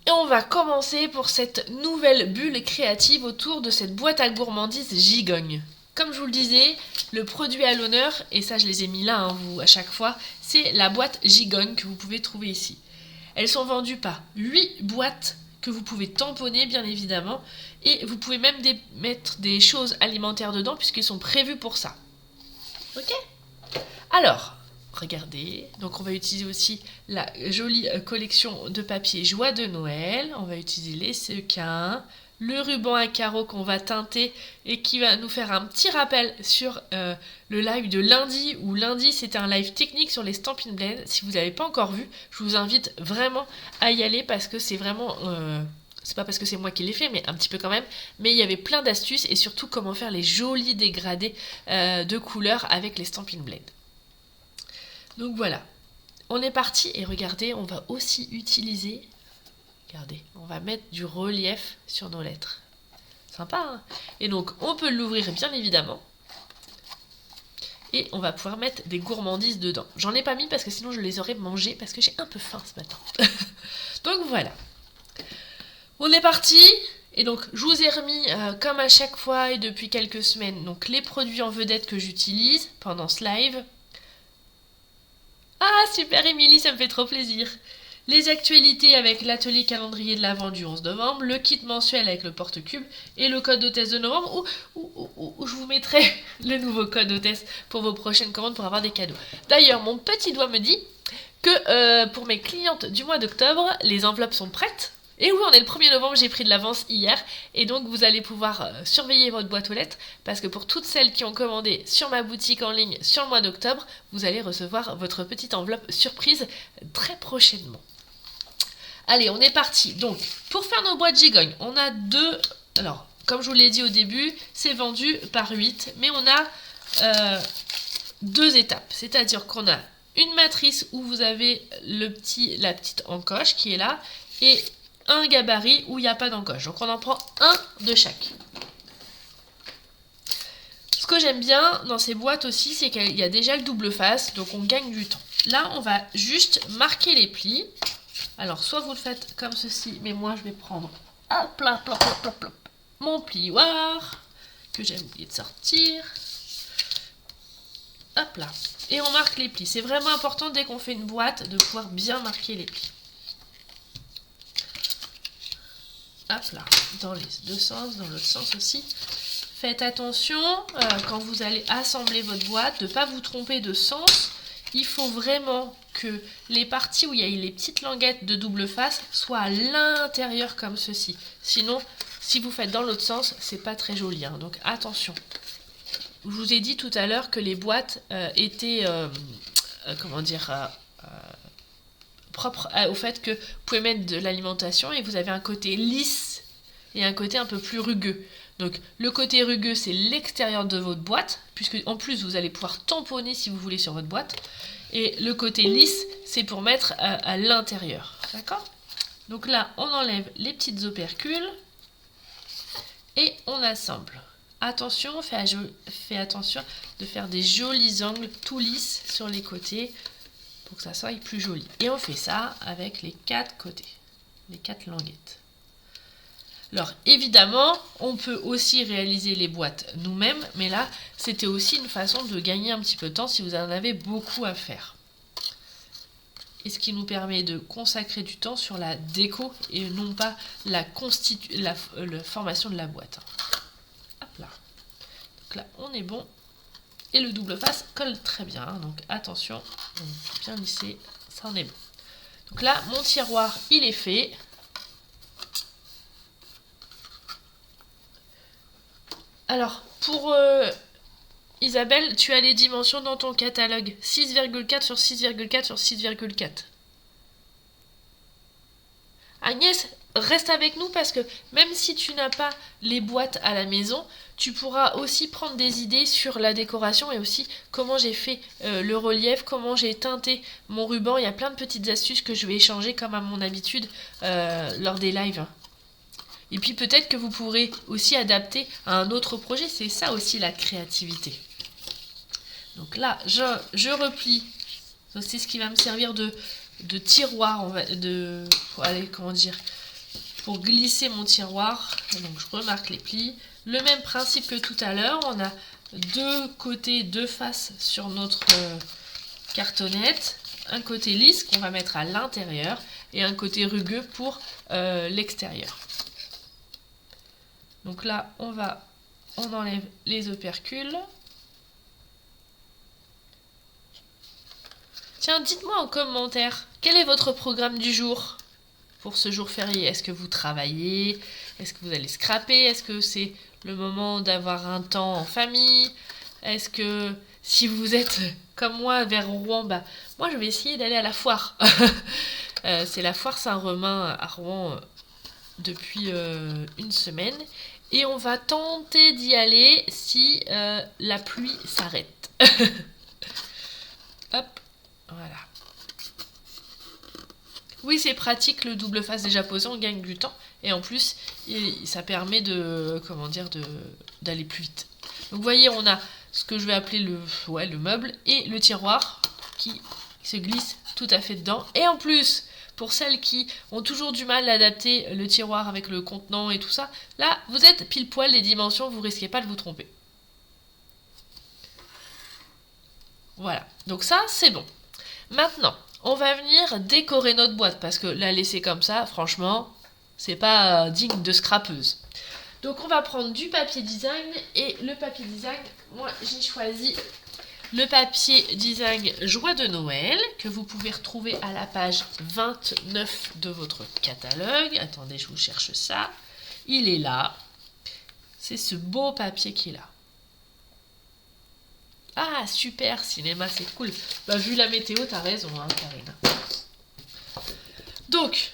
Et on va commencer pour cette nouvelle bulle créative autour de cette boîte à gourmandises Gigogne. Comme je vous le disais, le produit à l'honneur, et ça je les ai mis là vous, à chaque fois, c'est la boîte Gigogne que vous pouvez trouver ici. Elles sont vendues par 8 boîtes que vous pouvez tamponner bien évidemment, et vous pouvez même mettre des choses alimentaires dedans puisqu'ils sont prévus pour ça. Ok ? Alors, regardez, donc on va utiliser aussi la jolie collection de papier Joie de Noël. On va utiliser les sequins, le ruban à carreaux qu'on va teinter et qui va nous faire un petit rappel sur le live de lundi, où lundi c'était un live technique sur les Stampin' Blend. Si vous n'avez pas encore vu, je vous invite vraiment à y aller parce que c'est vraiment... c'est pas parce que c'est moi qui l'ai fait, mais un petit peu quand même. Mais il y avait plein d'astuces et surtout comment faire les jolis dégradés de couleurs avec les Stampin' Blend. Donc voilà, on est parti et regardez, on va aussi utiliser, regardez, on va mettre du relief sur nos lettres. Sympa, hein? Et donc on peut l'ouvrir bien évidemment. Et on va pouvoir mettre des gourmandises dedans. J'en ai pas mis parce que sinon je les aurais mangées parce que j'ai un peu faim ce matin. Donc voilà. On est parti. Et donc je vous ai remis, comme à chaque fois et depuis quelques semaines, donc les produits en vedette que j'utilise pendant ce live. Ah super Émilie, ça me fait trop plaisir. Les actualités avec l'atelier calendrier de l'Avent du 11 novembre, le kit mensuel avec le porte-cube et le code hôtesse de novembre où je vous mettrai le nouveau code hôtesse pour vos prochaines commandes pour avoir des cadeaux. D'ailleurs, mon petit doigt me dit que pour mes clientes du mois d'octobre, les enveloppes sont prêtes. Et oui, on est le 1er novembre, j'ai pris de l'avance hier. Et donc, vous allez pouvoir surveiller votre boîte aux lettres. Parce que pour toutes celles qui ont commandé sur ma boutique en ligne sur le mois d'octobre, vous allez recevoir votre petite enveloppe surprise très prochainement. Allez, on est parti. Donc, pour faire nos boîtes Gigogne, on a deux... Alors, comme je vous l'ai dit au début, c'est vendu par 8. Mais on a deux étapes. C'est-à-dire qu'on a une matrice où vous avez la petite encoche qui est là. Et un gabarit où il n'y a pas d'encoche. Donc on en prend un de chaque. Ce que j'aime bien dans ces boîtes aussi, c'est qu'il y a déjà le double face, donc on gagne du temps. Là, on va juste marquer les plis. Alors, soit vous le faites comme ceci, mais moi je vais prendre hop là, plop, plop, plop, plop, mon plioir, que j'ai oublié de sortir. Hop là. Et on marque les plis. C'est vraiment important dès qu'on fait une boîte de pouvoir bien marquer les plis. Hop là, dans les deux sens, dans l'autre sens aussi. Faites attention quand vous allez assembler votre boîte de ne pas vous tromper de sens. Il faut vraiment que les parties où il y a les petites languettes de double face soient à l'intérieur comme ceci. Sinon, si vous faites dans l'autre sens, c'est pas très joli. Hein. Donc attention. Je vous ai dit tout à l'heure que les boîtes étaient, propre au fait que vous pouvez mettre de l'alimentation et vous avez un côté lisse et un côté un peu plus rugueux. Donc le côté rugueux, c'est l'extérieur de votre boîte, puisque en plus vous allez pouvoir tamponner si vous voulez sur votre boîte. Et le côté lisse, c'est pour mettre à l'intérieur. D'accord ? Donc là, on enlève les petites opercules et on assemble. Attention, fais attention de faire des jolis angles tout lisses sur les côtés, pour que ça soit plus joli. Et on fait ça avec les 4 côtés, les 4 languettes. Alors évidemment, on peut aussi réaliser les boîtes nous-mêmes, mais là, c'était aussi une façon de gagner un petit peu de temps si vous en avez beaucoup à faire. Et ce qui nous permet de consacrer du temps sur la déco et non pas la formation de la boîte. Hop là. Donc là, on est bon. Et le double face colle très bien, hein, donc attention, bien lisser, ça en est bon. Donc là, mon tiroir, il est fait. Alors, pour Isabelle, tu as les dimensions dans ton catalogue. 6,4 sur 6,4 sur 6,4. Agnès, reste avec nous parce que même si tu n'as pas les boîtes à la maison, tu pourras aussi prendre des idées sur la décoration et aussi comment j'ai fait le relief, comment j'ai teinté mon ruban. Il y a plein de petites astuces que je vais échanger comme à mon habitude lors des lives. Et puis peut-être que vous pourrez aussi adapter à un autre projet. C'est ça aussi la créativité. Donc là, je replie. Donc c'est ce qui va me servir de tiroir, allez, comment dire, pour glisser mon tiroir. Donc je remarque les plis. Le même principe que tout à l'heure, on a deux côtés, deux faces sur notre cartonnette. Un côté lisse qu'on va mettre à l'intérieur et un côté rugueux pour l'extérieur. Donc là, on enlève les opercules. Tiens, dites-moi en commentaire, quel est votre programme du jour pour ce jour férié? Est-ce que vous travaillez? Est-ce que vous allez scraper? Est-ce que c'est le moment d'avoir un temps en famille? Est-ce que si vous êtes comme moi vers Rouen, bah moi je vais essayer d'aller à la foire. C'est la foire Saint-Romain à Rouen depuis une semaine. Et on va tenter d'y aller si la pluie s'arrête. Hop, voilà. Oui, c'est pratique le double face déjà posé, on gagne du temps. Et en plus, ça permet d'aller plus vite. Donc vous voyez, on a ce que je vais appeler le meuble et le tiroir qui se glisse tout à fait dedans. Et en plus, pour celles qui ont toujours du mal à adapter le tiroir avec le contenant et tout ça, là, vous êtes pile poil les dimensions, vous risquez pas de vous tromper. Voilà, donc ça, c'est bon. Maintenant, on va venir décorer notre boîte, parce que la laisser comme ça, franchement, c'est pas digne de scrapeuse. Donc on va prendre du papier design, et le papier design, moi j'ai choisi le papier design Joie de Noël, que vous pouvez retrouver à la page 29 de votre catalogue. Attendez, je vous cherche ça. Il est là. C'est ce beau papier qui est là. Ah, super, cinéma, c'est cool. Bah, vu la météo, t'as raison, hein, Karine. Donc,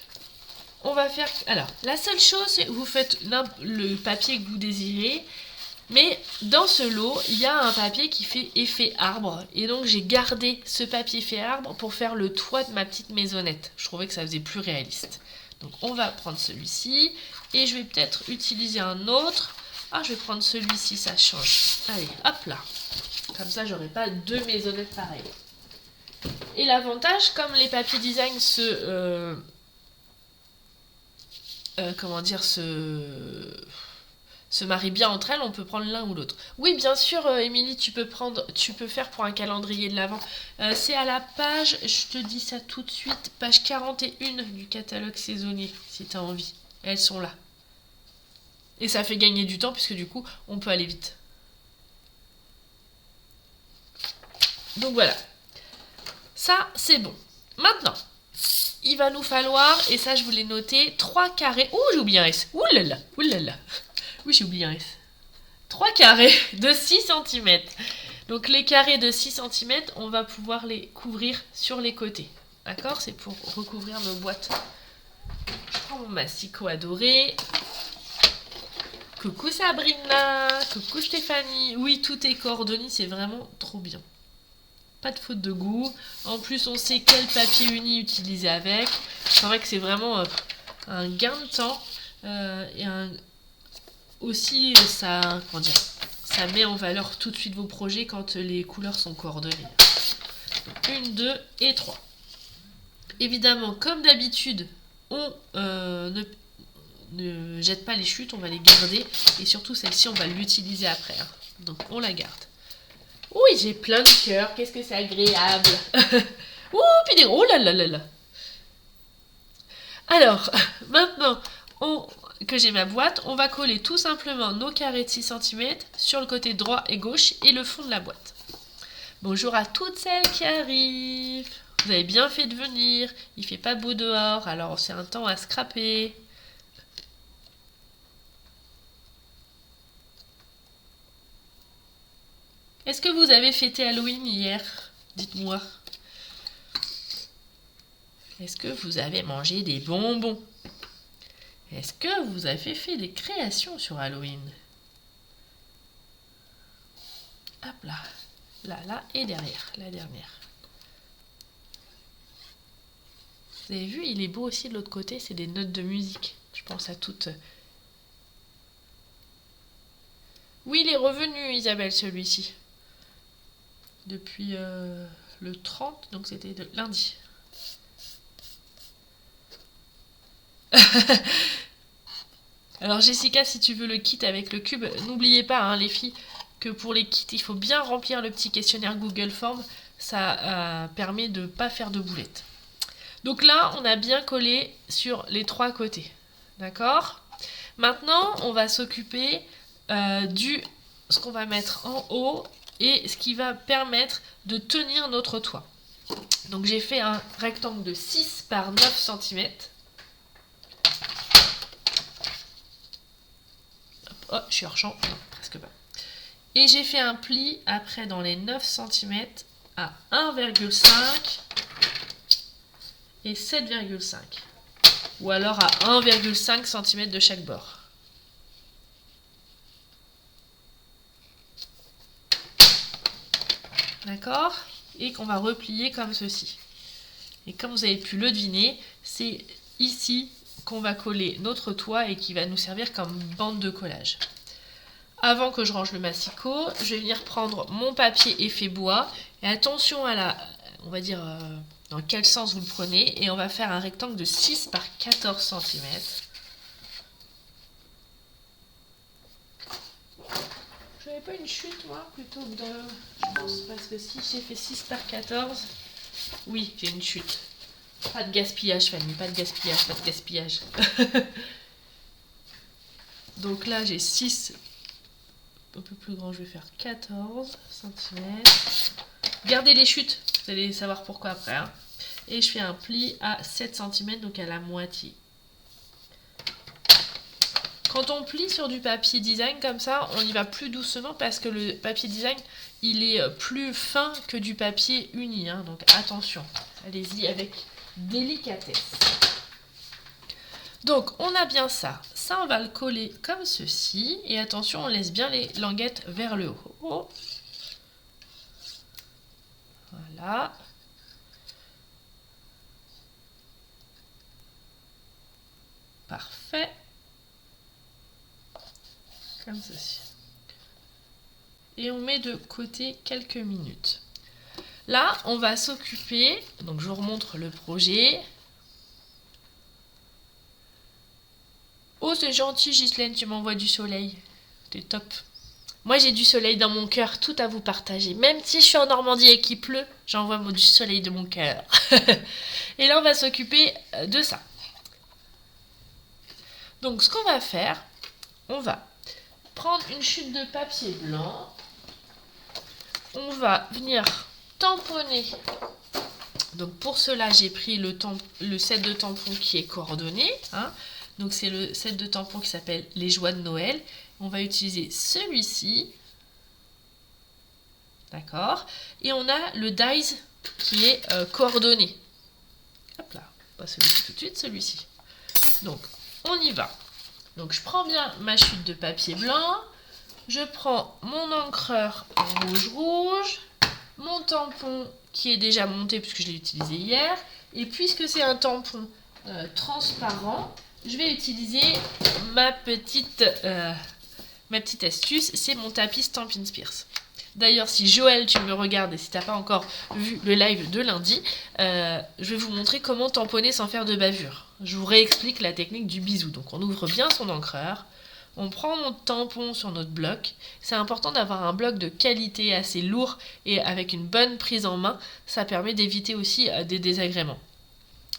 on va faire... Alors, la seule chose, c'est que vous faites le papier que vous désirez. Mais dans ce lot, il y a un papier qui fait effet arbre. Et donc, j'ai gardé ce papier effet arbre pour faire le toit de ma petite maisonnette. Je trouvais que ça faisait plus réaliste. Donc, on va prendre celui-ci. Et je vais peut-être utiliser un autre. Ah, je vais prendre celui-ci, ça change. Allez, hop là. Comme ça, j'aurai pas deux maisonnettes pareilles. Et l'avantage, comme les papiers design se marient bien entre elles, on peut prendre l'un ou l'autre. Oui, bien sûr, Émilie, tu peux faire pour un calendrier de l'Avent. C'est à la page, je te dis ça tout de suite, page 41 du catalogue saisonnier, si tu as envie. Elles sont là. Et ça fait gagner du temps, puisque du coup, on peut aller vite. Donc voilà. Ça, c'est bon. Maintenant, il va nous falloir, et ça je voulais noter, 3 carrés. Ouh, j'ai oublié un S. Ouh là là, ouh là là. Oui, j'ai oublié un S. 3 carrés de 6 cm. Donc les carrés de 6 cm, on va pouvoir les couvrir sur les côtés. D'accord? C'est pour recouvrir nos boîtes. Je prends mon massicot adoré. Coucou Sabrina, coucou Stéphanie. Oui, tout est coordonné, c'est vraiment trop bien. Pas de faute de goût. En plus, on sait quel papier uni utiliser avec. C'est vrai que c'est vraiment un gain de temps. Et aussi, ça met en valeur tout de suite vos projets quand les couleurs sont coordonnées. 1, 2 et 3. Évidemment, comme d'habitude, on ne jette pas les chutes, on va les garder. Et surtout, celle-ci, on va l'utiliser après. Hein. Donc, on la garde. Oui, j'ai plein de cœurs, qu'est-ce que c'est agréable. Ouh, puis des... Oh là là là là. Alors, maintenant que j'ai ma boîte, on va coller tout simplement nos carrés de 6 cm sur le côté droit et gauche et le fond de la boîte. Bonjour à toutes celles qui arrivent. Vous avez bien fait de venir. Il fait pas beau dehors, alors c'est un temps à scraper. Est-ce que vous avez fêté Halloween hier? Dites-moi. Est-ce que vous avez mangé des bonbons? Est-ce que vous avez fait des créations sur Halloween? Hop là. Là et derrière, la dernière. Vous avez vu, il est beau aussi de l'autre côté, c'est des notes de musique. Je pense à toutes. Oui, il est revenu, Isabelle, celui-ci. Depuis le 30, donc c'était lundi. Alors Jessica, si tu veux le kit avec le cube, n'oubliez pas hein, les filles, que pour les kits, il faut bien remplir le petit questionnaire Google Form. Ça permet de ne pas faire de boulettes. Donc là, on a bien collé sur les 3 côtés. D'accord? Maintenant, on va s'occuper ce qu'on va mettre en haut et ce qui va permettre de tenir notre toit. Donc j'ai fait un rectangle de 6 par 9 cm. Oh, je suis hors champ, non, presque pas. Et j'ai fait un pli après dans les 9 cm à 1,5 et 7,5. Ou alors à 1,5 cm de chaque bord. D'accord? Et qu'on va replier comme ceci. Et comme vous avez pu le deviner, c'est ici qu'on va coller notre toit et qui va nous servir comme bande de collage. Avant que je range le massicot, je vais venir prendre mon papier effet bois. Et attention à on va dire dans quel sens vous le prenez. Et on va faire un rectangle de 6 par 14 cm. Je n'avais pas une chute moi plutôt que de... Je pense parce que si j'ai fait 6 par 14... Oui, j'ai une chute. Pas de gaspillage Fanny, pas de gaspillage, pas de gaspillage. Donc là j'ai 6... Un peu plus grand, je vais faire 14 cm. Gardez les chutes, vous allez savoir pourquoi après. Hein. Et je fais un pli à 7 cm, donc à la moitié. Quand on plie sur du papier design comme ça, on y va plus doucement parce que le papier design, il est plus fin que du papier uni. Hein, donc attention, allez-y avec délicatesse. Donc on a bien ça. Ça, on va le coller comme ceci. Et attention, on laisse bien les languettes vers le haut. Voilà. Parfait. Comme ceci. Et on met de côté quelques minutes. Là, on va s'occuper. Donc je vous remontre le projet. Oh, c'est gentil, Ghislaine, tu m'envoies du soleil. T'es top. Moi, j'ai du soleil dans mon cœur, tout à vous partager. Même si je suis en Normandie et qu'il pleut, j'envoie du soleil de mon cœur. Et là, on va s'occuper de ça. Donc, ce qu'on va faire, on va prendre une chute de papier blanc. On va venir tamponner. Donc, pour cela, j'ai pris le set de tampons qui est coordonné. Hein. Donc c'est le set de tampons qui s'appelle les joies de Noël. On va utiliser celui-ci. D'accord. Et on a le dies qui est coordonné. Hop là. Pas celui-ci tout de suite, celui-ci. Donc on y va. Donc je prends bien ma chute de papier blanc. Je prends mon encreur en rouge. Mon tampon qui est déjà monté puisque je l'ai utilisé hier. Et puisque c'est un tampon transparent, je vais utiliser ma petite astuce, c'est mon tapis Stampin' Spears. D'ailleurs, si Joël, tu me regardes et si tu n'as pas encore vu le live de lundi, je vais vous montrer comment tamponner sans faire de bavure. Je vous réexplique la technique du bisou. Donc on ouvre bien son encreur, on prend notre tampon sur notre bloc. C'est important d'avoir un bloc de qualité assez lourd et avec une bonne prise en main. Ça permet d'éviter aussi des désagréments.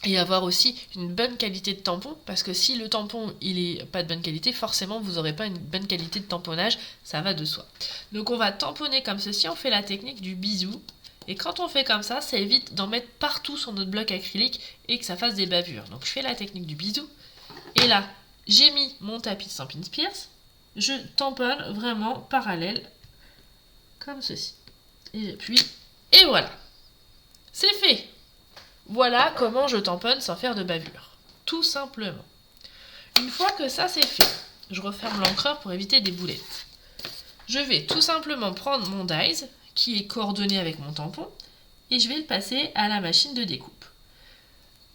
Et avoir aussi une bonne qualité de tampon, parce que si le tampon il est pas de bonne qualité, forcément vous n'aurez pas une bonne qualité de tamponnage, ça va de soi. Donc on va tamponner comme ceci, on fait la technique du bisou, et quand on fait comme ça évite d'en mettre partout sur notre bloc acrylique et que ça fasse des bavures. Donc je fais la technique du bisou, et là j'ai mis mon tapis Stampin' Spears, je tamponne vraiment parallèle, comme ceci. Et j'appuie, et voilà, c'est fait. Voilà comment je tamponne sans faire de bavure. Tout simplement. Une fois que ça c'est fait, je referme l'encreur pour éviter des boulettes. Je vais tout simplement prendre mon dies, qui est coordonné avec mon tampon, et je vais le passer à la machine de découpe.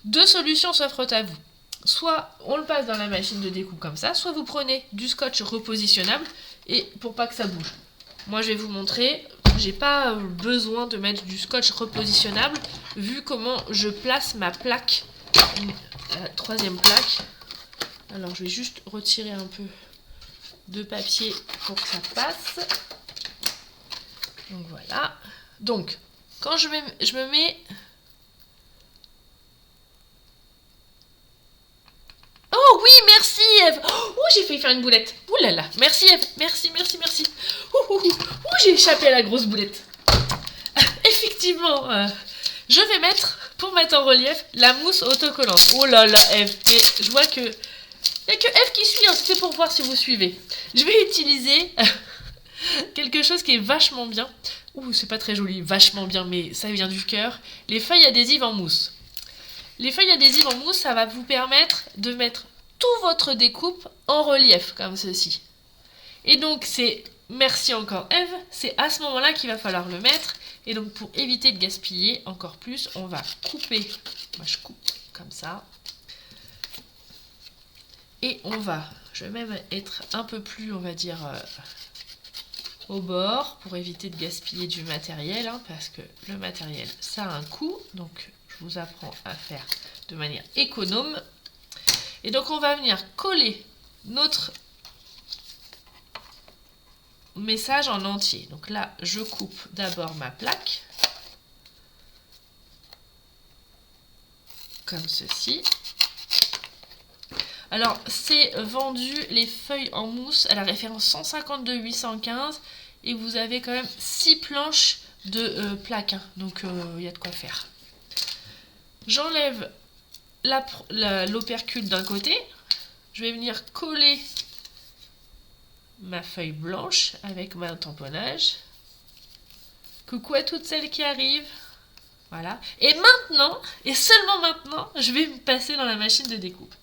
Deux solutions s'offrent à vous. Soit on le passe dans la machine de découpe comme ça, soit vous prenez du scotch repositionnable et pour pas que ça bouge. Moi je vais vous montrer, j'ai pas besoin de mettre du scotch repositionnable vu comment je place ma plaque, la troisième plaque. Alors je vais juste retirer un peu de papier pour que ça passe. Donc voilà. Donc quand je me mets... Oh oui, merci Eve. Oh, j'ai failli faire une boulette. Ouh là là, merci Eve. Merci. J'ai échappé à la grosse boulette. Effectivement, je vais pour mettre en relief, la mousse autocollante. Oh là là, Eve. Et je vois que... Il n'y a que Eve qui suit, hein, c'était pour voir si vous suivez. Je vais utiliser quelque chose qui est vachement bien. Ouh, c'est pas très joli, vachement bien, mais ça vient du cœur. Les feuilles adhésives en mousse. Les feuilles adhésives en mousse, ça va vous permettre de mettre tout votre découpe en relief, comme ceci. Et donc, merci encore Eve, c'est à ce moment-là qu'il va falloir le mettre. Et donc, pour éviter de gaspiller encore plus, on va couper. Moi, je coupe comme ça. Et je vais même être un peu plus, on va dire, au bord, pour éviter de gaspiller du matériel, hein, parce que le matériel, ça a un coût. Donc, je vous apprends à faire de manière économe. Et donc, on va venir coller notre message en entier. Donc là, je coupe d'abord ma plaque. Comme ceci. Alors, c'est vendu les feuilles en mousse à la référence 152-815 et vous avez quand même 6 planches de plaques. Hein, donc, il y a de quoi faire. J'enlève l'opercule d'un côté. Je vais venir coller ma feuille blanche avec ma tamponnage. Coucou à toutes celles qui arrivent. Voilà. Et maintenant, et seulement maintenant, je vais me passer dans la machine de découpe.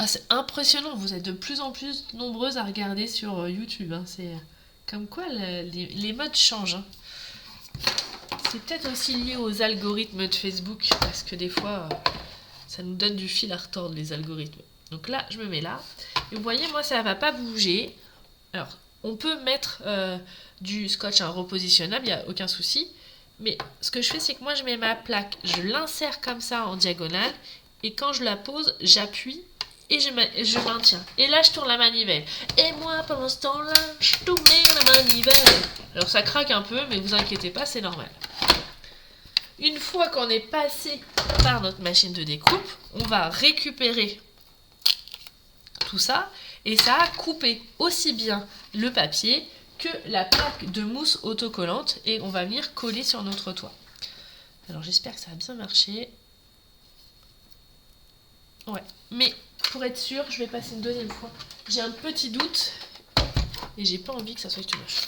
Ah, c'est impressionnant, vous êtes de plus en plus nombreuses à regarder sur YouTube. Hein. C'est comme quoi les modes changent. Hein. C'est peut-être aussi lié aux algorithmes de Facebook, parce que des fois, ça nous donne du fil à retordre, les algorithmes. Donc là, je me mets là. Et vous voyez, moi, ça ne va pas bouger. Alors, on peut mettre du scotch repositionnable, il n'y a aucun souci. Mais ce que je fais, c'est que moi, je mets ma plaque, je l'insère comme ça en diagonale. Et quand je la pose, j'appuie et je maintiens. Et là, je tourne la manivelle. Et moi, pendant ce temps-là, je tourne la manivelle. Alors, ça craque un peu, mais vous inquiétez pas, c'est normal. Une fois qu'on est passé par notre machine de découpe, on va récupérer tout ça. Et ça a coupé aussi bien le papier que la plaque de mousse autocollante. Et on va venir coller sur notre toit. Alors, j'espère que ça a bien marché. Ouais, mais pour être sûr, je vais passer une deuxième fois. J'ai un petit doute et j'ai pas envie que ça soit tout moche.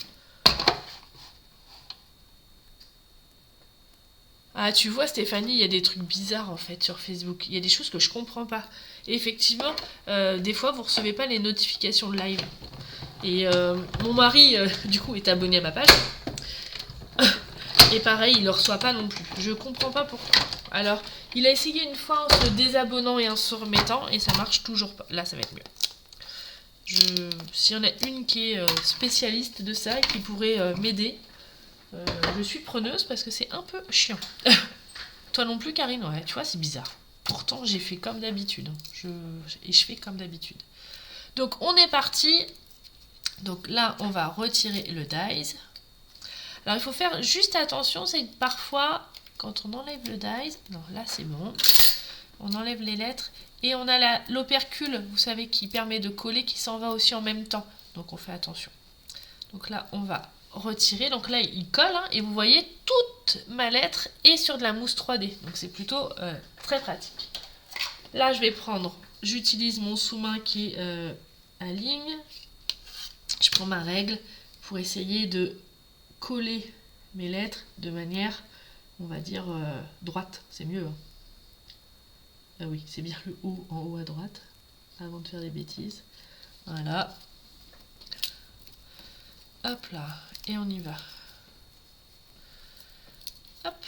Ah, tu vois Stéphanie, il y a des trucs bizarres en fait sur Facebook. Il y a des choses que je comprends pas. Et effectivement, des fois vous recevez pas les notifications de live. Et mon mari, du coup, est abonné à ma page. Et pareil, il le reçoit pas non plus. Je comprends pas pourquoi. Alors, il a essayé une fois en se désabonnant et en se remettant, et ça marche toujours pas. Là, ça va être mieux. S'il y en a une qui est spécialiste de ça et qui pourrait m'aider, je suis preneuse parce que c'est un peu chiant. Toi non plus, Karine? Ouais, tu vois, c'est bizarre. Pourtant, j'ai fait comme d'habitude. Et je fais comme d'habitude. Donc, on est parti. Donc là, on va retirer le dies. Alors, il faut faire juste attention, c'est que parfois, quand on enlève le dies, non, là c'est bon, on enlève les lettres, et on a l'opercule, vous savez, qui permet de coller, qui s'en va aussi en même temps. Donc, on fait attention. Donc là, on va retirer. Donc là, il colle, hein, et vous voyez, toute ma lettre est sur de la mousse 3D. Donc, c'est plutôt très pratique. Là, j'utilise mon sous-main qui est à ligne. Je prends ma règle pour essayer de coller mes lettres de manière, on va dire, droite. C'est mieux. Hein. Ah oui, c'est bien le O en haut à droite, avant de faire des bêtises. Voilà. Hop là, et on y va. Hop.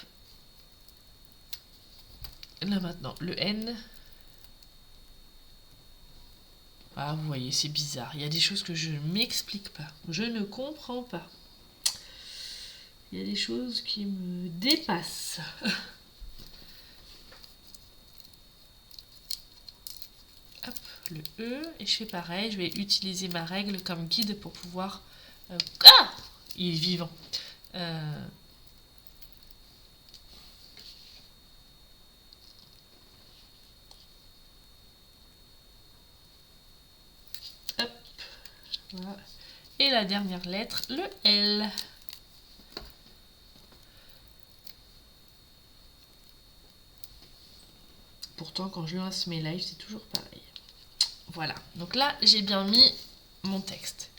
Là maintenant, le N. Ah, vous voyez, c'est bizarre. Il y a des choses que je ne m'explique pas. Je ne comprends pas. Il y a des choses qui me dépassent. le E et je fais pareil. Je vais utiliser ma règle comme guide pour pouvoir... Ah! Il est vivant. Hop. Voilà. Et la dernière lettre, le L. Pourtant, quand je lance mes lives, c'est toujours pareil. Voilà. Donc là, j'ai bien mis mon texte.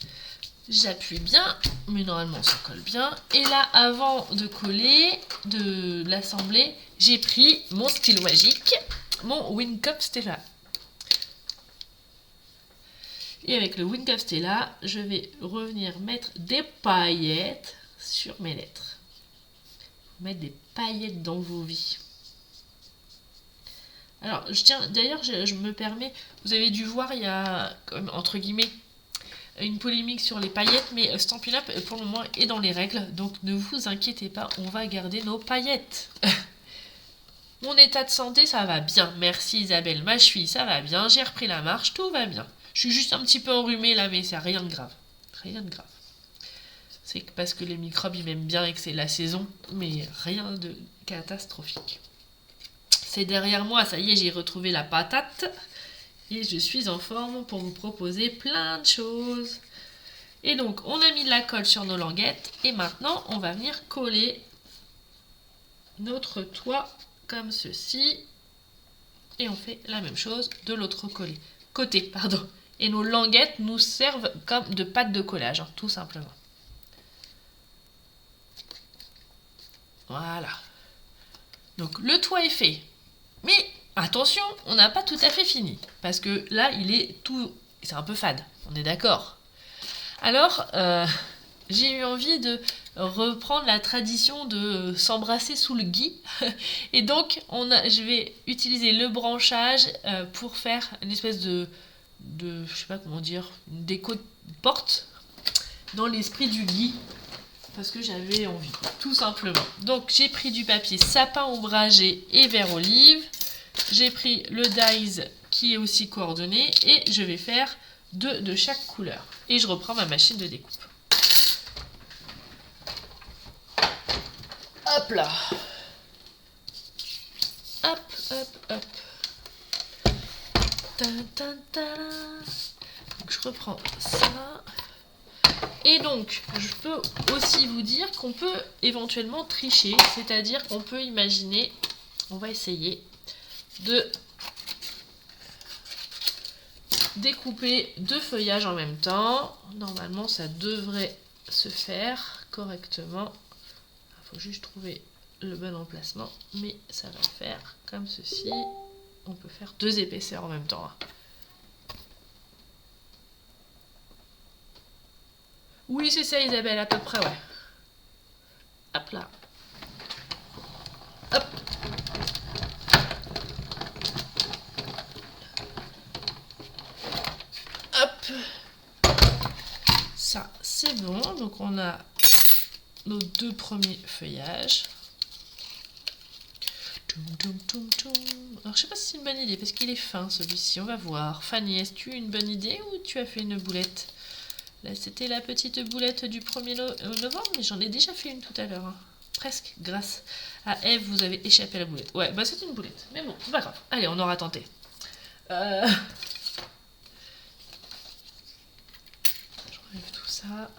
J'appuie bien, mais normalement ça colle bien. Et là, avant de coller, de l'assembler, j'ai pris mon stylo magique, mon Windcup Stella. Et avec le Windcup Stella, je vais revenir mettre des paillettes sur mes lettres. Mettre des paillettes dans vos vies. Alors, d'ailleurs, je me permets, vous avez dû voir, il y a, entre guillemets, une polémique sur les paillettes, mais Stampin' Up, pour le moment, est dans les règles, donc ne vous inquiétez pas, on va garder nos paillettes. Mon état de santé, ça va bien, merci Isabelle, ma cheville, ça va bien, j'ai repris la marche, tout va bien. Je suis juste un petit peu enrhumée là, mais c'est rien de grave. Rien de grave. C'est parce que les microbes, ils m'aiment bien et que c'est la saison, mais rien de catastrophique. C'est derrière moi, ça y est, j'ai retrouvé la patate. Et je suis en forme pour vous proposer plein de choses. Et donc, on a mis de la colle sur nos languettes. Et maintenant, on va venir coller notre toit comme ceci. Et on fait la même chose de l'autre côté. Pardon. Et nos languettes nous servent comme de pâte de collage, hein, tout simplement. Voilà. Donc, le toit est fait. Mais attention, on n'a pas tout à fait fini. Parce que là, c'est un peu fade. On est d'accord. Alors, j'ai eu envie de reprendre la tradition de s'embrasser sous le gui. Et donc, je vais utiliser le branchage pour faire une espèce de je sais pas comment dire, une déco de porte dans l'esprit du gui. Parce que j'avais envie, tout simplement. Donc, j'ai pris du papier sapin ombragé et vert olive. J'ai pris le dies qui est aussi coordonné et je vais faire 2 de chaque couleur. Et je reprends ma machine de découpe. Hop là. Hop, hop, hop. Donc je reprends ça. Et donc, je peux aussi vous dire qu'on peut éventuellement tricher, c'est-à-dire qu'on peut imaginer, on va essayer de découper 2 feuillages en même temps. Normalement, ça devrait se faire correctement. Il faut juste trouver le bon emplacement, mais ça va faire comme ceci. On peut faire 2 épaisseurs en même temps. Oui, c'est ça, Isabelle, à peu près, ouais. Hop là. Hop. Hop. Ça, c'est bon. Donc, on a nos 2 premiers feuillages. Alors, je sais pas si c'est une bonne idée, parce qu'il est fin, celui-ci. On va voir. Fanny, est-ce que tu as une bonne idée ou tu as fait une boulette? Là, c'était la petite boulette du 1er novembre, mais j'en ai déjà fait une tout à l'heure. Hein. Presque, grâce à Eve, vous avez échappé à la boulette. Ouais, bah c'est une boulette. Mais bon, c'est pas grave. Allez, on aura tenté. Je enlève tout ça.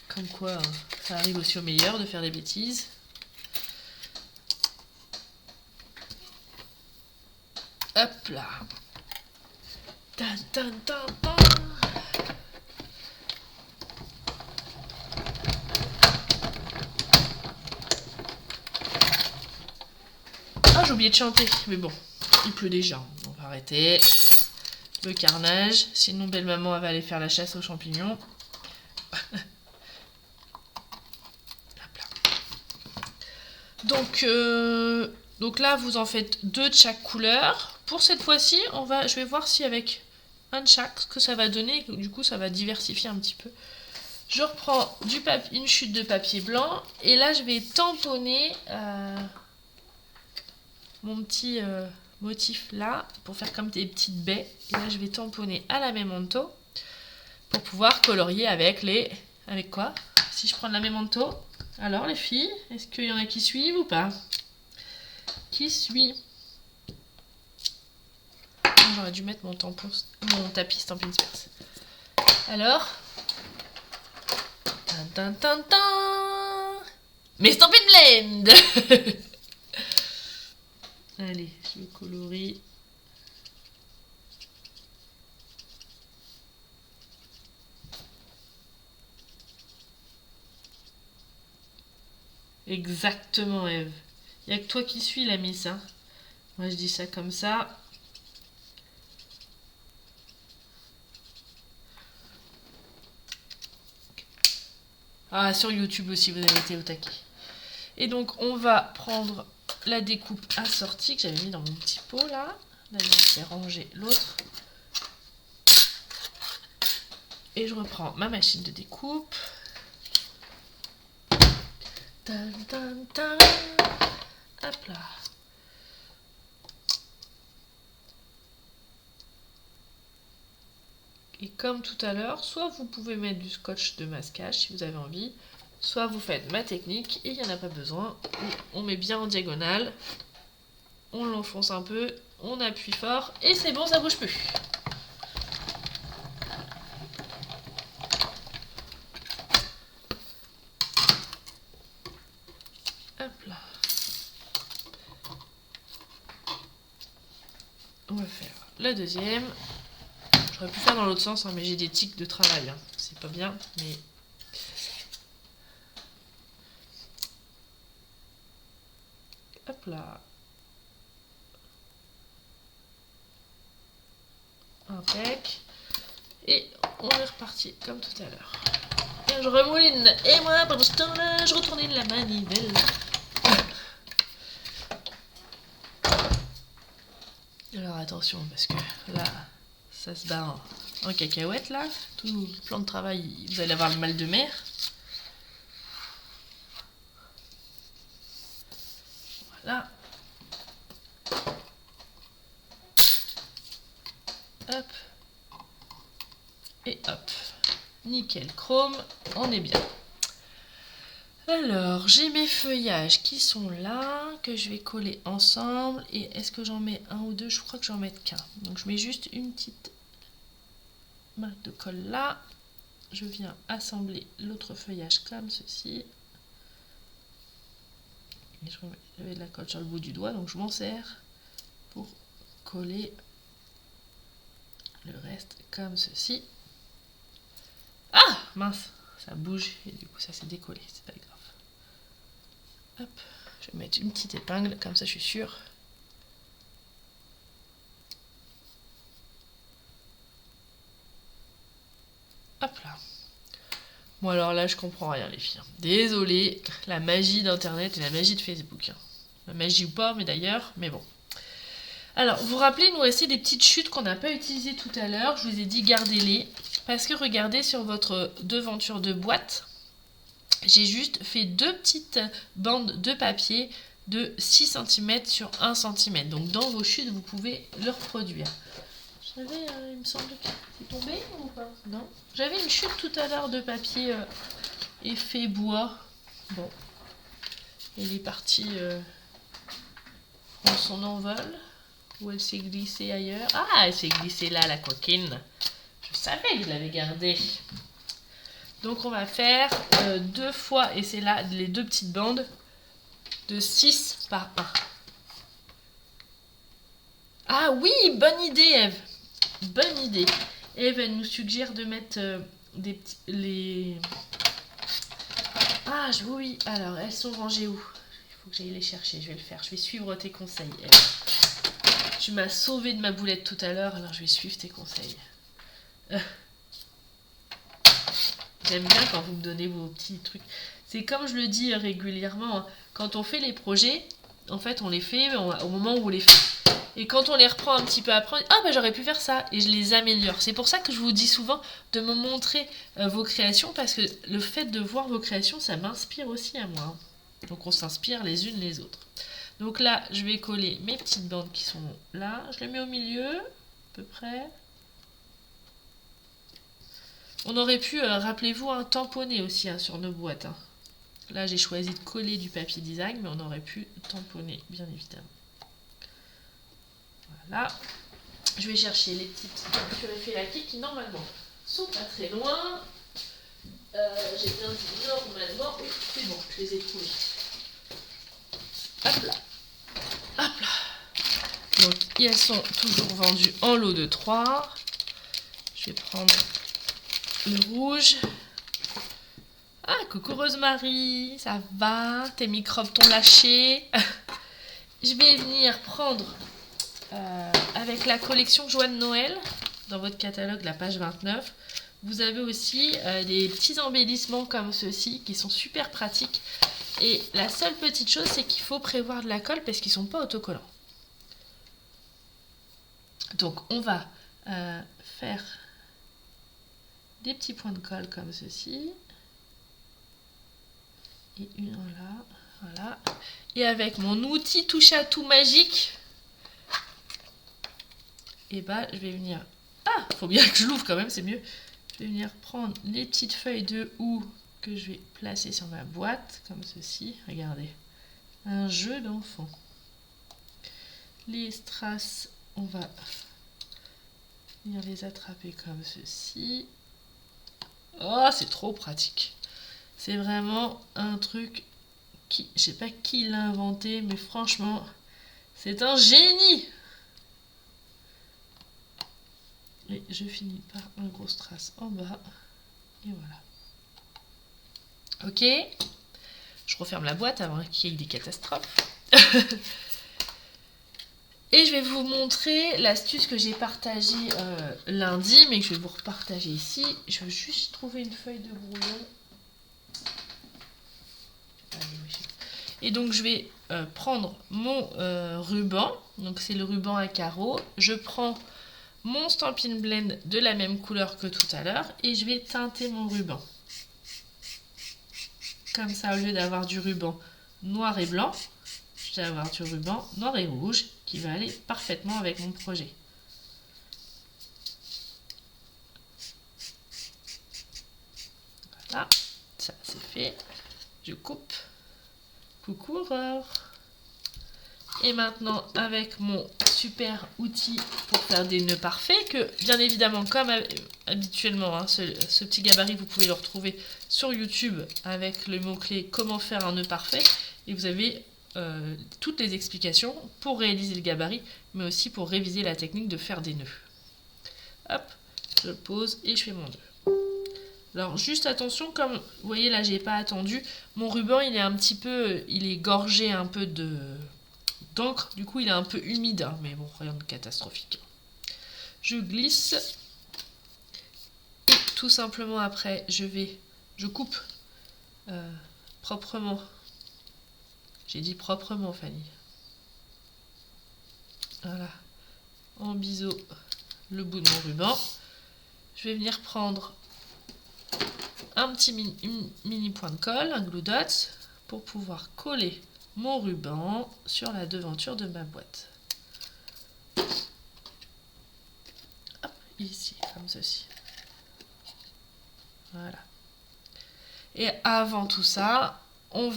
Comme quoi, hein, ça arrive aussi au meilleur de faire des bêtises. Hop là. Tan, tan, tan, tan. Ah, j'ai oublié de chanter, mais bon, il pleut déjà. On va arrêter le carnage, sinon belle maman elle va aller faire la chasse aux champignons. Donc là, vous en faites 2 de chaque couleur. Pour cette fois-ci, je vais voir si avec un de chaque, ce que ça va donner. Du coup, ça va diversifier un petit peu. Je reprends une chute de papier blanc. Et là, je vais tamponner mon petit motifs là pour faire comme des petites baies. Et là, je vais tamponner à la Memento pour pouvoir colorier avec les... Avec quoi? Si je prends de la Memento, alors les filles, est-ce qu'il y en a qui suivent ou pas? Qui suit? J'aurais dû mettre mon tapis Stampin' Disperse. Alors, mais Stampin' Blend. Allez, je colorie. Exactement, Eve. Il n'y a que toi qui suis la miss. Hein. Moi, je dis ça comme ça. Ah, sur YouTube aussi, vous avez été au taquet. Et donc, on va prendre la découpe assortie que j'avais mis dans mon petit pot, là. D'ailleurs, je vais ranger l'autre. Et je reprends ma machine de découpe. Tan, tan, tan. Hop là. Et comme tout à l'heure, soit vous pouvez mettre du scotch de masquage si vous avez envie, soit vous faites ma technique et il n'y en a pas besoin. On met bien en diagonale, on l'enfonce un peu, on appuie fort et c'est bon, ça bouge plus. Hop là. On va faire la deuxième. J'aurais pu faire dans l'autre sens, hein, mais j'ai des tics de travail. Hein. C'est pas bien, mais... Hop là. Impec. Et on est reparti comme tout à l'heure. Et je remouline. Et moi, pendant ce temps-là, je retournais la manivelle. Alors attention, parce que là, ça se bat en cacahuète, là. Tout le plan de travail, vous allez avoir le mal de mer. Voilà. Hop. Et hop. Nickel chrome, on est bien. Alors, j'ai mes feuillages qui sont là, que je vais coller ensemble. Et est-ce que j'en mets un ou deux? Je crois que j'en mets qu'un. Donc je mets juste une petite marque de colle là. Je viens assembler l'autre feuillage comme ceci. Et j'avais de la colle sur le bout du doigt, donc je m'en sers pour coller le reste comme ceci. Ah mince, ça bouge et du coup ça s'est décollé, c'est pas grave. Hop, je vais mettre une petite épingle, comme ça je suis sûre. Hop là. Bon alors là je comprends rien les filles. Désolée, la magie d'internet et la magie de Facebook. La magie ou pas, mais d'ailleurs, mais bon. Alors, vous vous rappelez, il nous restait des petites chutes qu'on n'a pas utilisées tout à l'heure. Je vous ai dit gardez-les. Parce que regardez sur votre devanture de boîte, j'ai juste fait deux petites bandes de papier de 6 cm sur 1 cm. Donc dans vos chutes, vous pouvez le reproduire. J'avais, il me semble que c'est tombé ou pas? Non. J'avais une chute tout à l'heure de papier effet bois. Bon. Elle est partie dans son envol. Ou elle s'est glissée ailleurs. Ah, elle s'est glissée là, la coquine. Je savais que je l'avais gardée. Donc on va faire deux fois, et c'est là les deux petites bandes, de 6 par 1. Ah oui, bonne idée Eve. Bonne idée. Eve, elle nous suggère de mettre des petits... Ah oui, alors elles sont rangées où? Il faut que j'aille les chercher, je vais le faire. Je vais suivre tes conseils Eve. Tu m'as sauvé de ma boulette tout à l'heure, alors je vais suivre tes conseils. J'aime bien quand vous me donnez vos petits trucs. C'est comme je le dis régulièrement, hein, quand on fait les projets, en fait on les fait au moment où on les fait. Et quand on les reprend un petit peu après, on dit, ah bah j'aurais pu faire ça, et je les améliore. C'est pour ça que je vous dis souvent de me montrer vos créations, parce que le fait de voir vos créations, ça m'inspire aussi à moi. Donc on s'inspire les unes les autres. Donc là, je vais coller mes petites bandes qui sont là. Je les mets au milieu, à peu près. On aurait pu, rappelez-vous, tamponner aussi sur nos boîtes. Hein. Là, j'ai choisi de coller du papier design, mais on aurait pu tamponner, bien évidemment. Voilà. Je vais chercher les petites peintures effets laqués qui, normalement, sont pas très loin. J'ai bien dit normalement. Oui, c'est bon, je les ai trouvées. Hop là. Hop là. Donc, elles sont toujours vendues en lot de 3. Je vais prendre le rouge. Ah, coucou Rosemary, ça va? Tes microbes t'ont lâché? Je vais venir prendre avec la collection Joie de Noël, dans votre catalogue, la page 29. Vous avez aussi des petits embellissements comme ceux-ci qui sont super pratiques. Et la seule petite chose, c'est qu'il faut prévoir de la colle parce qu'ils ne sont pas autocollants. Donc on va faire des petits points de colle comme ceci. Et une là, voilà. Et avec mon outil touche à tout magique, et bah je vais venir... Ah, faut bien que je l'ouvre quand même, c'est mieux. Je vais venir prendre les petites feuilles de houx que je vais placer sur ma boîte, comme ceci. Regardez, un jeu d'enfant. Les strass, on va venir les attraper comme ceci. Oh, c'est trop pratique. C'est vraiment un truc qui, je sais pas qui l'a inventé, mais franchement, c'est un génie. Et je finis par un gros strass en bas. Et voilà. Ok. Je referme la boîte avant qu'il y ait des catastrophes. Et je vais vous montrer l'astuce que j'ai partagée lundi, mais que je vais vous repartager ici. Je veux juste trouver une feuille de brouillon. Et donc je vais prendre mon ruban. Donc c'est le ruban à carreaux. Je prends mon Stampin' Blend de la même couleur que tout à l'heure et je vais teinter mon ruban. Comme ça, au lieu d'avoir du ruban noir et blanc, je vais avoir du ruban noir et rouge qui va aller parfaitement avec mon projet. Voilà, ça c'est fait. Je coupe. Coucou Aurore. Et maintenant, avec mon super outil pour faire des nœuds parfaits, que bien évidemment, comme habituellement, hein, ce petit gabarit, vous pouvez le retrouver sur YouTube avec le mot-clé comment faire un nœud parfait. Et vous avez toutes les explications pour réaliser le gabarit, mais aussi pour réviser la technique de faire des nœuds. Hop, je pose et je fais mon nœud. Alors juste attention, comme vous voyez là, j'ai pas attendu, mon ruban il est un petit peu, il est gorgé un peu d'encre, du coup il est un peu humide, hein, mais bon, rien de catastrophique. Je glisse et tout simplement après je coupe proprement. J'ai dit proprement, Fanny. Voilà, en biseau le bout de mon ruban. Je vais venir prendre un petit mini point de colle, un glue dot, pour pouvoir coller mon ruban sur la devanture de ma boîte. Hop, ici, comme ceci. Voilà. Et avant tout ça, on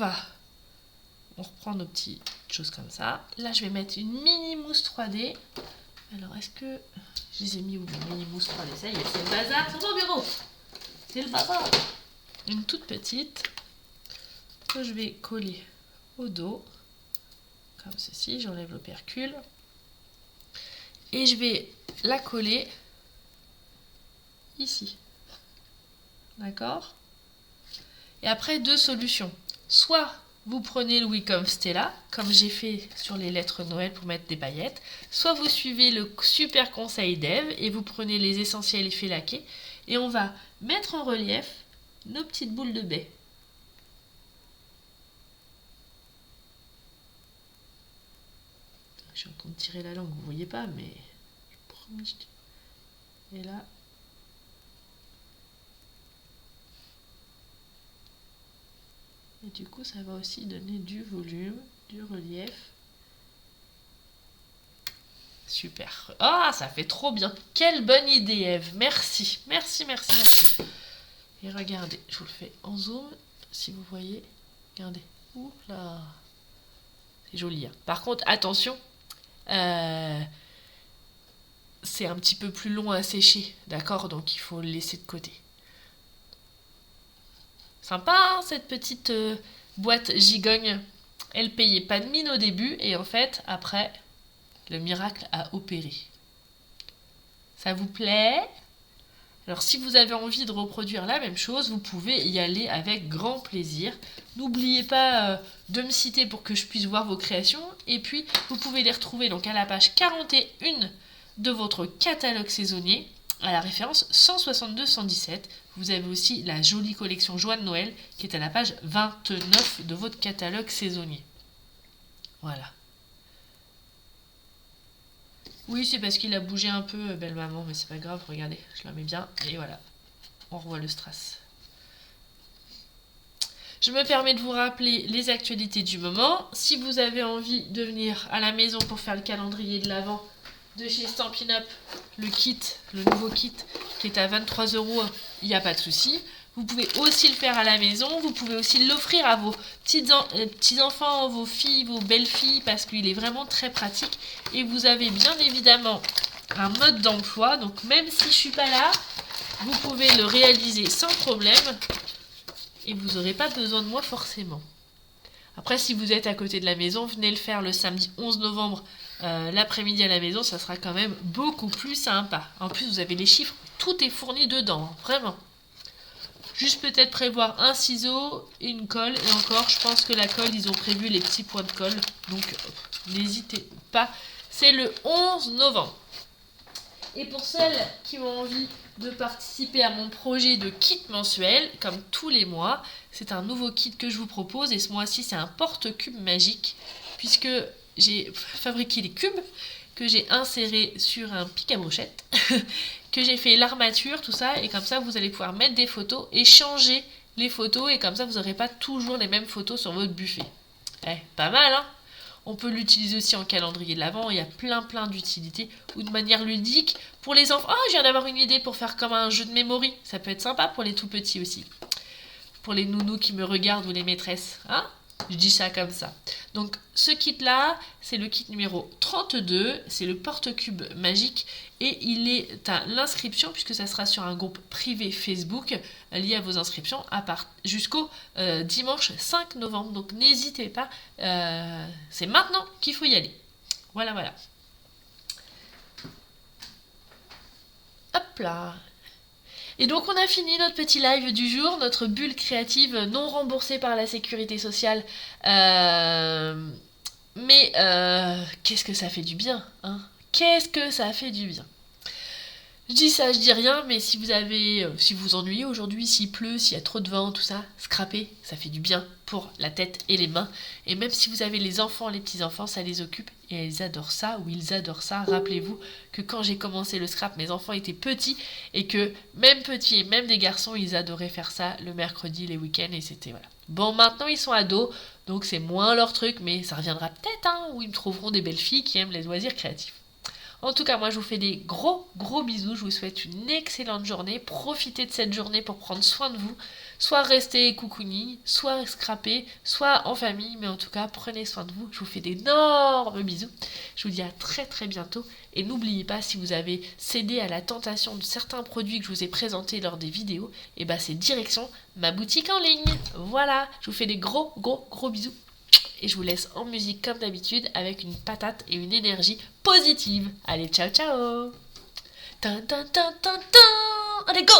reprend nos petites choses comme ça. Là, je vais mettre une mini mousse 3D. Alors, est-ce que je les ai mis où les mini mousse 3D? Ça y est, c'est le bazar sur mon bureau. C'est le bazar. Une toute petite que je vais coller au dos, comme ceci. J'enlève l'opercule. Et je vais la coller ici. D'accord? Et après, deux solutions. Soit vous prenez le Wacom Stella, comme j'ai fait sur les lettres Noël pour mettre des paillettes, soit vous suivez le super conseil d'Eve et vous prenez les essentiels effets laqués et on va mettre en relief nos petites boules de baie. Je suis en train de tirer la langue, vous voyez pas, mais je promets. Et là, et du coup, ça va aussi donner du volume, du relief Super. Ah, ça fait trop bien. Quelle bonne idée, Eve. Merci. Merci, merci, merci. Et regardez, je vous le fais en zoom, si vous voyez. Regardez. Ouh là. C'est joli. Hein. Par contre, attention. C'est un petit peu plus long à sécher. D'accord? Donc, il faut le laisser de côté. Sympa, hein, cette petite boîte gigogne. Elle payait pas de mine au début. Et en fait, après... Le miracle a opéré. Ça vous plaît? Alors si vous avez envie de reproduire la même chose, vous pouvez y aller avec grand plaisir. N'oubliez pas de me citer pour que je puisse voir vos créations. Et puis vous pouvez les retrouver donc à la page 41 de votre catalogue saisonnier, à la référence 162-117. Vous avez aussi la jolie collection Joie de Noël qui est à la page 29 de votre catalogue saisonnier. Voilà. Oui, c'est parce qu'il a bougé un peu, belle maman, mais c'est pas grave, regardez, je la mets bien, et voilà, on revoit le strass. Je me permets de vous rappeler les actualités du moment. Si vous avez envie de venir à la maison pour faire le calendrier de l'Avent de chez Stampin' Up, le kit, le nouveau kit, qui est à 23 €, il n'y a pas de souci. Vous pouvez aussi le faire à la maison, vous pouvez aussi l'offrir à vos petits-enfants, vos filles, vos belles-filles, parce qu'il est vraiment très pratique. Et vous avez bien évidemment un mode d'emploi, donc même si je ne suis pas là, vous pouvez le réaliser sans problème. Et vous n'aurez pas besoin de moi forcément. Après, si vous êtes à côté de la maison, venez le faire le samedi 11 novembre, l'après-midi à la maison, ça sera quand même beaucoup plus sympa. En plus, vous avez les chiffres, tout est fourni dedans, hein, vraiment. Juste peut-être prévoir un ciseau et une colle. Et encore, je pense que la colle, ils ont prévu les petits points de colle. Donc, n'hésitez pas. C'est le 11 novembre. Et pour celles qui ont envie de participer à mon projet de kit mensuel, comme tous les mois, c'est un nouveau kit que je vous propose. Et ce mois-ci, c'est un porte-cube magique. Puisque j'ai fabriqué les cubes que j'ai insérés sur un pic à brochette. Que j'ai fait l'armature, tout ça, et comme ça vous allez pouvoir mettre des photos et changer les photos, et comme ça vous n'aurez pas toujours les mêmes photos sur votre buffet. Pas mal, hein? On peut l'utiliser aussi en calendrier de l'Avent, il y a plein d'utilités, ou de manière ludique. Pour les enfants, je viens d'avoir une idée pour faire comme un jeu de memory, ça peut être sympa pour les tout petits aussi. Pour les nounous qui me regardent ou les maîtresses, hein? Je dis ça comme ça. Donc ce kit là, c'est le kit numéro 32, c'est le porte-cube magique et il est à l'inscription puisque ça sera sur un groupe privé Facebook lié à vos inscriptions jusqu'au dimanche 5 novembre. Donc n'hésitez pas, c'est maintenant qu'il faut y aller. Voilà. Hop là. Et donc on a fini notre petit live du jour, notre bulle créative non remboursée par la sécurité sociale. Mais qu'est-ce que ça fait du bien, hein? Qu'est-ce que ça fait du bien? Je dis ça, je dis rien, mais si vous ennuyez aujourd'hui, s'il pleut, s'il y a trop de vent, tout ça, scraper, ça fait du bien pour la tête et les mains. Et même si vous avez les enfants, les petits-enfants, ça les occupe et ils adorent ça. Rappelez-vous que quand j'ai commencé le scrap, mes enfants étaient petits et que même petits et même des garçons, ils adoraient faire ça le mercredi, les week-ends et c'était voilà. Bon, maintenant ils sont ados, donc c'est moins leur truc, mais ça reviendra peut-être, hein, où ils me trouveront des belles filles qui aiment les loisirs créatifs. En tout cas, moi, je vous fais des gros bisous. Je vous souhaite une excellente journée. Profitez de cette journée pour prendre soin de vous. Soit rester coucounis, soit scraper, soit en famille. Mais en tout cas, prenez soin de vous. Je vous fais d'énormes bisous. Je vous dis à très bientôt. Et n'oubliez pas, si vous avez cédé à la tentation de certains produits que je vous ai présentés lors des vidéos, et c'est direction ma boutique en ligne. Voilà, je vous fais des gros bisous. Et je vous laisse en musique comme d'habitude avec une patate et une énergie positive. Allez, ciao! Allez, go!